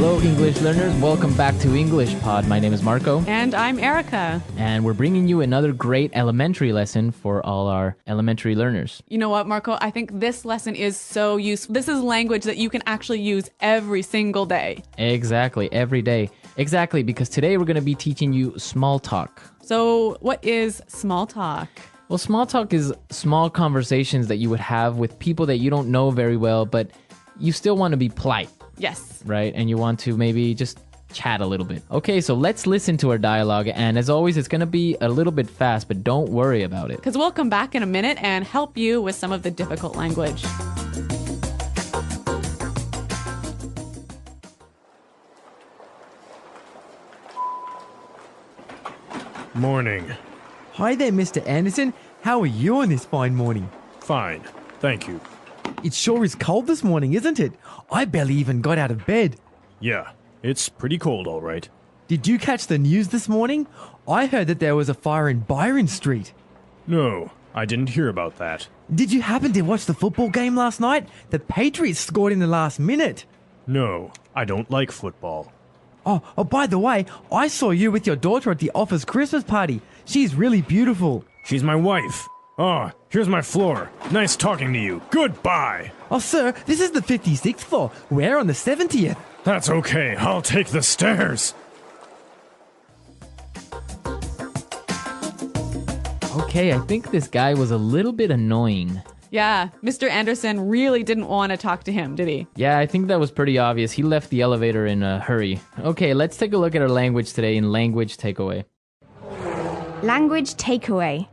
Hello, English learners. Welcome back to Englishpod. My name is Marco. And I'm Erica. And we're bringing you another great elementary lesson for all our elementary learners. You know what, Marco? I think this lesson is so useful. This is language that you can actually use every single day. Exactly, every day. Exactly, because today we're going to be teaching you small talk. So what is small talk? Well, small talk is small conversations that you would have with people that you don't know very well, but you still want to be polite. Yes. Right? And you want to maybe just chat a little bit. Okay, so let's listen to our dialogue. And as always, it's going to be a little bit fast, but don't worry about it. Because we'll come back in a minute and help you with some of the difficult language. Morning. Hi there, Mr. Anderson. How are you on this fine morning? Fine. Thank you. It sure is cold this morning, isn't it? I barely even got out of bed. Yeah, it's pretty cold, all right. Did you catch the news this morning? I heard that there was a fire in Byron Street. No, I didn't hear about that. Did you happen to watch the football game last night? The Patriots scored in the last minute. No, I don't like football. Oh, by the way, I saw you with your daughter at the office Christmas party. She's really beautiful. She's my wife. Oh, here's my floor. Nice talking to you. Goodbye. Oh, sir, this is the 56th floor. We're on the 70th. That's okay. I'll take the stairs. Okay, I think this guy was a little bit annoying. Yeah, Mr. Anderson really didn't want to talk to him, did he? Yeah, I think that was pretty obvious. He left the elevator in a hurry. Okay, let's take a look at our language today in Language Takeaway. Language takeaway.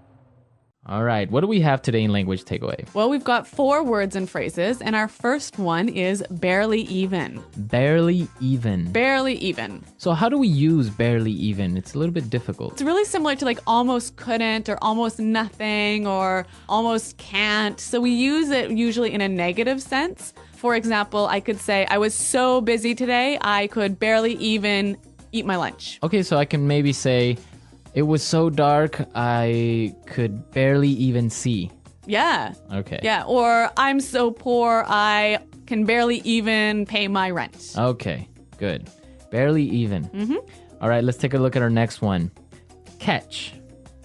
All right, what do we have today in Language Takeaway? Well, we've got 4 words and phrases, and our first one is barely even. Barely even. Barely even. So how do we use barely even? It's a little bit difficult. It's really similar to like almost couldn't or almost nothing or almost can't. So we use it usually in a negative sense. For example, I could say, I was so busy today, I could barely even eat my lunch. Okay, so I can maybe say, it was so dark, I could barely even see. Yeah. Okay. Yeah. Or I'm so poor, I can barely even pay my rent. Okay, good. Barely even. Mm-hmm. All right, let's take a look at our next one. Catch.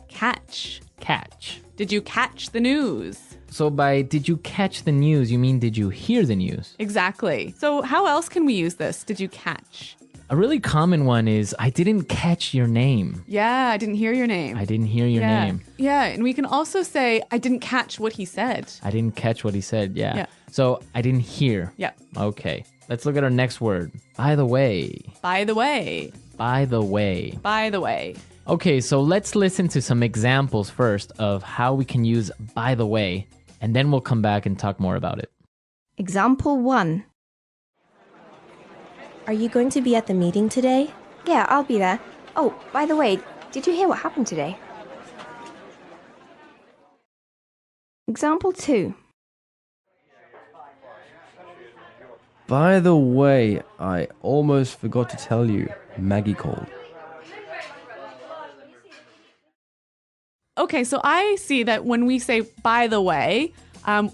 Catch. Catch. Did you catch the news? So by did you catch the news, you mean did you hear the news? Exactly. So how else can we use this? Did you catch? A really common one is, I didn't catch your name. Yeah, I didn't hear your name. I didn't hear your name. Yeah, and we can also say, I didn't catch what he said. I didn't catch what he said, yeah. Yeah. So I didn't hear. Yeah. Okay, let's look at our next word. By the way. By the way. By the way. By the way. Okay, so let's listen to some examples first of how we can use by the way, and then we'll come back and talk more about it. Example 1. Are you going to be at the meeting today? Yeah, I'll be there. Oh, by the way, did you hear what happened today? Example 2. By the way, I almost forgot to tell you, Maggie called. Okay, so I see that when we say by the way,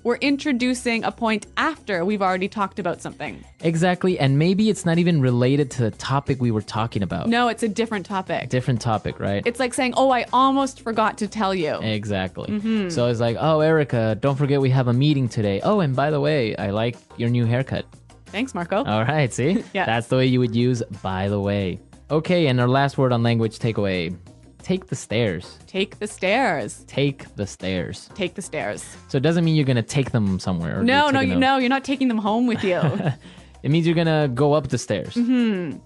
we're introducing a point after we've already talked about something. Exactly, and maybe it's not even related to the topic we were talking about. No, it's a different topic. Different topic, right? It's like saying, oh, I almost forgot to tell you. Exactly. So it's like, oh, Erica, don't forget we have a meeting today. Oh, and by the way, I like your new haircut. Thanks, Marco. All right, see? Yeah. That's the way you would use by the way. Okay, and our last word on language takeaway. Take the stairs. Take the stairs. Take the stairs. Take the stairs. So it doesn't mean you're going to take them somewhere. Or No, you're you're not taking them home with you. It means you're going to go up the stairs. Mm-hmm.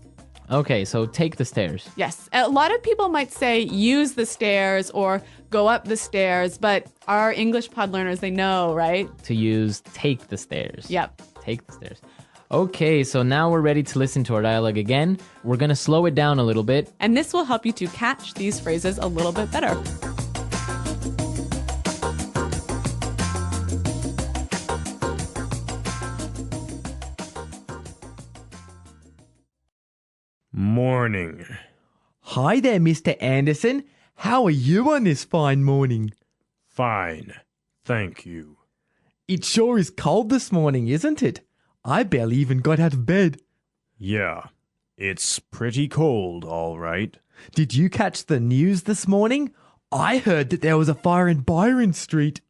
Okay, so take the stairs. Yes. A lot of people might say use the stairs or go up the stairs, but our Englishpod learners, they know, right? To use take the stairs. Yep. Take the stairs. Okay, so now we're ready to listen to our dialogue again. We're going to slow it down a little bit. And this will help you to catch these phrases a little bit better. Morning. Hi there, Mr. Anderson. How are you on this fine morning? Fine. Thank you. It sure is cold this morning, isn't it? I barely even got out of bed. Yeah, It's pretty cold, all right. Did you catch the news this morning? I heard that there was a fire in Byron Street.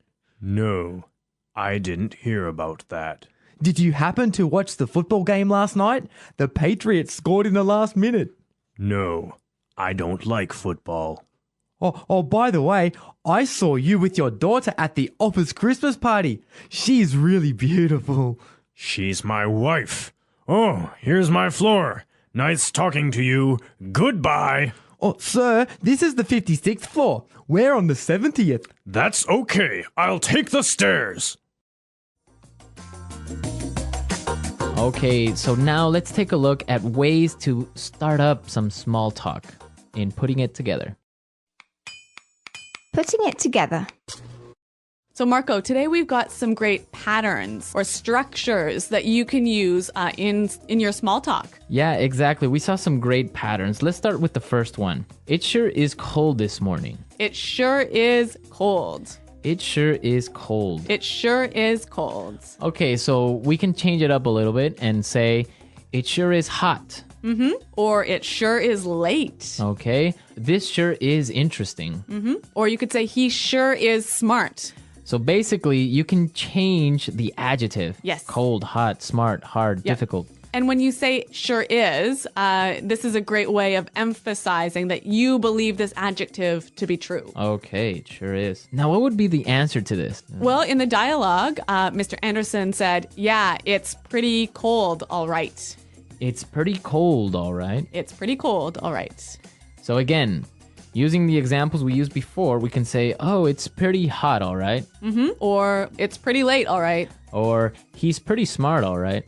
No, I didn't hear about that. Did you happen to watch the football game last night? The Patriots scored in the last minute. No, I don't like football. Oh, by the way, I saw you with your daughter at the office Christmas party. She's really beautiful. She's my wife. Oh, here's my floor. Nice talking to you. Goodbye. Oh, sir, this is the 56th floor. We're on the 70th. That's okay. I'll take the stairs. Okay, so now let's take a look at ways to start up some small talk in putting it together. Putting it together. So Marco, today we've got some great patterns or structures that you can use in your small talk. Yeah, exactly. We saw some great patterns. Let's start with the first one. It sure is cold this morning. It sure is cold. It sure is cold. It sure is cold. Okay, so we can change it up a little bit and say, it sure is hot. Or it sure is late. Okay, this sure is interesting. Or you could say he sure is smart. So basically, you can change the adjective. Yes. Cold, hot, smart, hard, difficult. And when you say sure is, this is a great way of emphasizing that you believe this adjective to be true. Okay, it sure is. Now, what would be the answer to this? Well, in the dialogue, Mr. Anderson said, yeah, it's pretty cold, all right. It's pretty cold, all right. It's pretty cold, all right. So again, using the examples we used before, we can say, oh, it's pretty hot, all right. Or it's pretty late, all right. Or he's pretty smart, all right.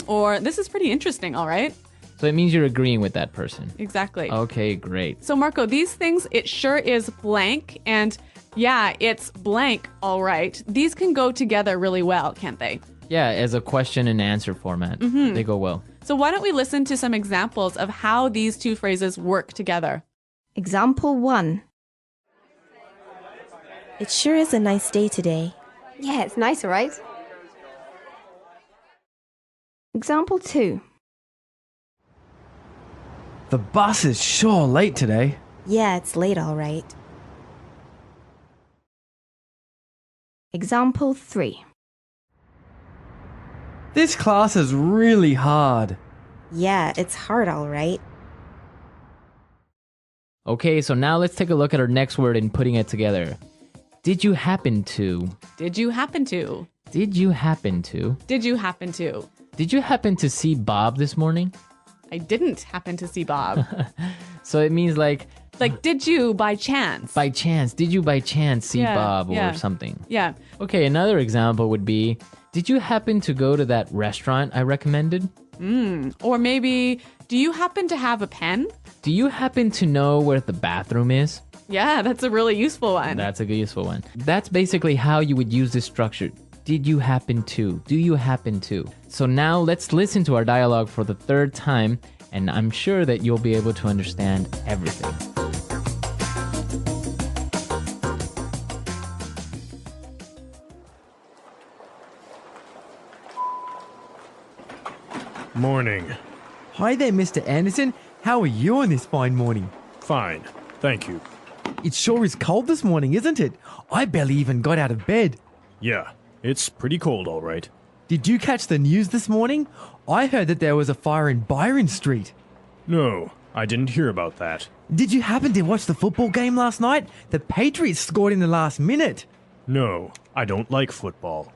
Or this is pretty interesting, all right. So it means you're agreeing with that person. Exactly. Okay, great. So Marco, these things, it sure is blank, and yeah, it's blank, all right. These can go together really well, can't they? Yeah, as a question and answer format, they go well. So why don't we listen to some examples of how these two phrases work together? Example 1. It sure is a nice day today. Yeah, it's nice, all right? Example 2. The bus is sure late today. Yeah, it's late, all right. Example 3. This class is really hard. Yeah, it's hard, all right. Okay, so now let's take a look at our next word in putting it together. Did you happen to? Did you happen to? Did you happen to? Did you happen to? Did you happen to see Bob this morning? I didn't happen to see Bob. So it means like Did you by chance? by chance. Did you by chance see Yeah, Bob yeah. or something? Yeah. Okay, another example would be, did you happen to go to that restaurant I recommended? Or maybe, do you happen to have a pen? Do you happen to know where the bathroom is? Yeah, that's a really useful one. That's a good useful one. That's basically how you would use this structure. Did you happen to? Do you happen to? So now let's listen to our dialogue for the third time, and I'm sure that you'll be able to understand everything. Morning. Hi there, Mr. Anderson. How are you on this fine morning? Fine. Thank you. It sure is cold this morning, isn't it? I barely even got out of bed. Yeah, it's pretty cold, all right. Did you catch the news this morning? I heard that there was a fire in Byron Street. No, I didn't hear about that. Did you happen to watch the football game last night? The Patriots scored in the last minute. No, I don't like football.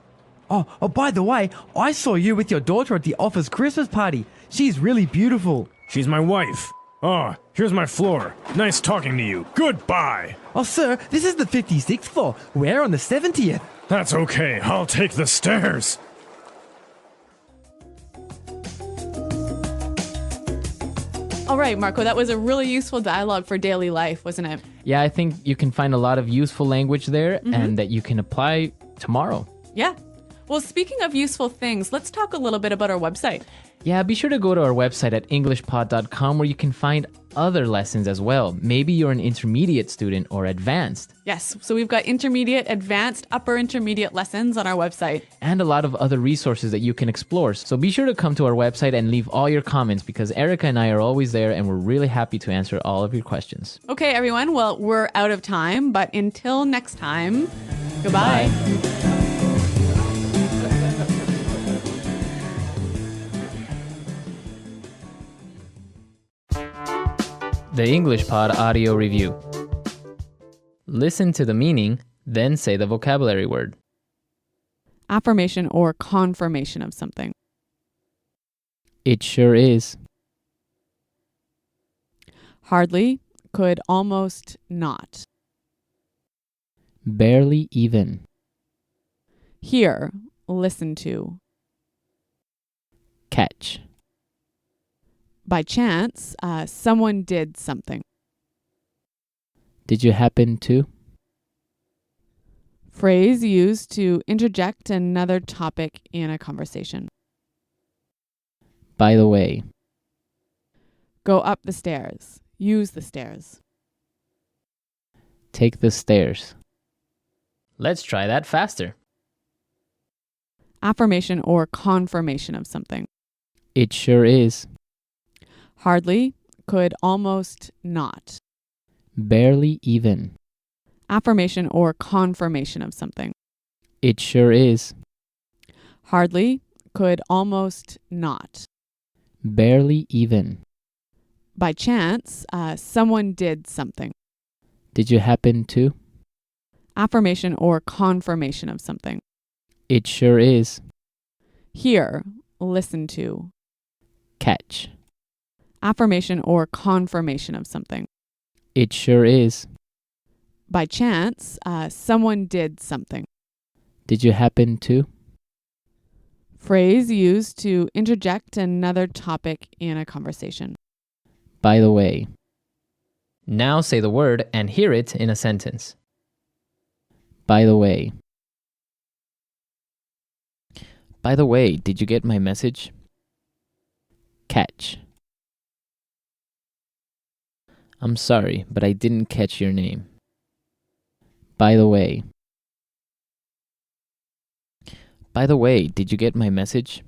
Oh, by the way, I saw you with your daughter at the office Christmas party. She's really beautiful. She's my wife. Oh, here's my floor. Nice talking to you. Goodbye. Oh, sir, this is the 56th floor. We're on the 70th. That's okay. I'll take the stairs. All right, Marco, that was a really useful dialogue for daily life, wasn't it? Yeah, I think you can find a lot of useful language there and that you can apply tomorrow. Yeah. Well, speaking of useful things, let's talk a little bit about our website. Yeah, be sure to go to our website at Englishpod.com where you can find other lessons as well. Maybe you're an intermediate student or advanced. Yes, so we've got intermediate, advanced, upper intermediate lessons on our website. And a lot of other resources that you can explore. So be sure to come to our website and leave all your comments because Erica and I are always there and we're really happy to answer all of your questions. Okay, everyone. Well, we're out of time, but until next time, goodbye. The English Pod Audio Review. Listen to the meaning, then say the vocabulary word. Affirmation or confirmation of something. It sure is. Hardly, could almost not. Barely even. Hear, listen to. Catch. By chance, someone did something. Did you happen to? Phrase used to interject another topic in a conversation. By the way. Go up the stairs. Use the stairs. Take the stairs. Let's try that faster. Affirmation or confirmation of something. It sure is. Hardly, could almost not. Barely even. Affirmation or confirmation of something. It sure is. Hardly, could almost not. Barely even. By chance, someone did something. Did you happen to? Affirmation or confirmation of something. It sure is. Hear, listen to. Catch. Affirmation or confirmation of something. It sure is. By chance, someone did something. Did you happen to? Phrase used to interject another topic in a conversation. By the way. Now say the word and hear it in a sentence. By the way. By the way, did you get my message? Catch. I'm sorry, but I didn't catch your name. By the way. By the way, did you get my message?